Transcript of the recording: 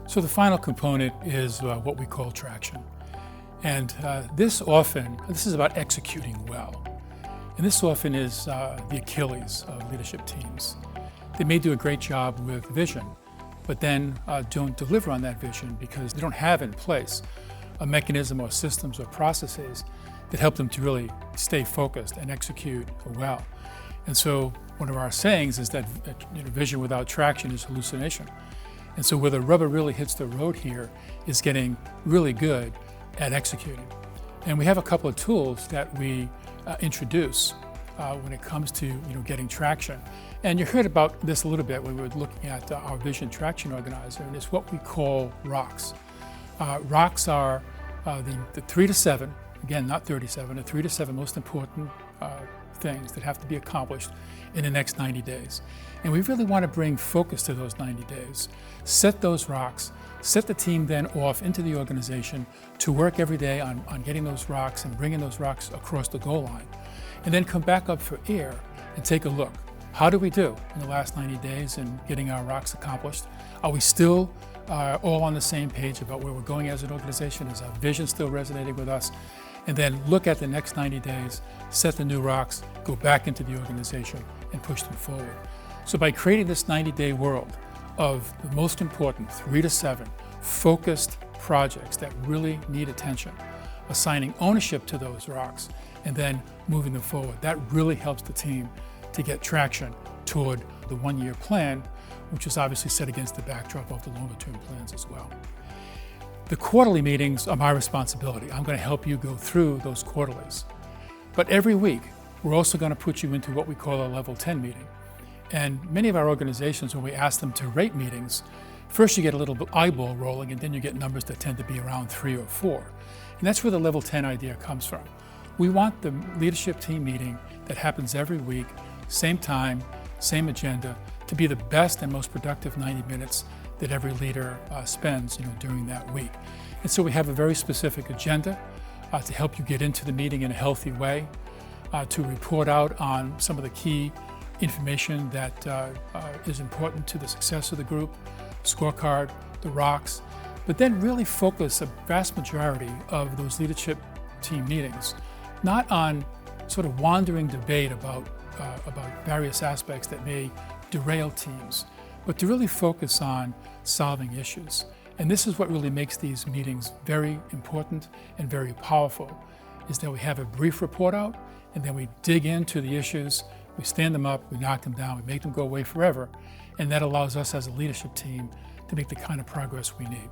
So the final component is what we call traction. And this is about executing well. And this often is the Achilles of leadership teams. They may do a great job with vision, but then don't deliver on that vision because they don't have in place a mechanism or systems or processes that help them to really stay focused and execute well. And so one of our sayings is that vision without traction is hallucination. And so where the rubber really hits the road here is getting really good at executing. And we have a couple of tools that we introduce when it comes to getting traction. And you heard about this a little bit when we were looking at our Vision Traction Organizer, and it's what we call rocks. Rocks are the 3 to 7, again, not 37, the 3 to 7 most important things that have to be accomplished in the next 90 days. And we really want to bring focus to those 90 days. Set those rocks, set the team then off into the organization to work every day on getting those rocks and bringing those rocks across the goal line. And then come back up for air and take a look. How do we do in the last 90 days in getting our rocks accomplished? Are we still all on the same page about where we're going as an organization? Is our vision still resonating with us? And then look at the next 90 days, set the new rocks, go back into the organization and push them forward. So by creating this 90-day world of the most important 3 to 7 focused projects that really need attention, assigning ownership to those rocks, and then moving them forward, that really helps the team to get traction toward the one-year plan, which is obviously set against the backdrop of the longer-term plans as well. The quarterly meetings are my responsibility. I'm going to help you go through those quarterlies. But every week, we're also going to put you into what we call a level 10 meeting. And many of our organizations, when we ask them to rate meetings, first you get a little eyeball rolling, and then you get numbers that tend to be around 3 or 4. And that's where the level 10 idea comes from. We want the leadership team meeting that happens every week, same time, same agenda, to be the best and most productive 90 minutes that every leader spends during that week. And so we have a very specific agenda to help you get into the meeting in a healthy way, to report out on some of the key information that is important to the success of the group, scorecard, the rocks, but then really focus a vast majority of those leadership team meetings, not on sort of wandering debate about various aspects that may derail teams, but to really focus on solving issues. And this is what really makes these meetings very important and very powerful, is that we have a brief report out, and then we dig into the issues, we stand them up, we knock them down, we make them go away forever, and that allows us as a leadership team to make the kind of progress we need.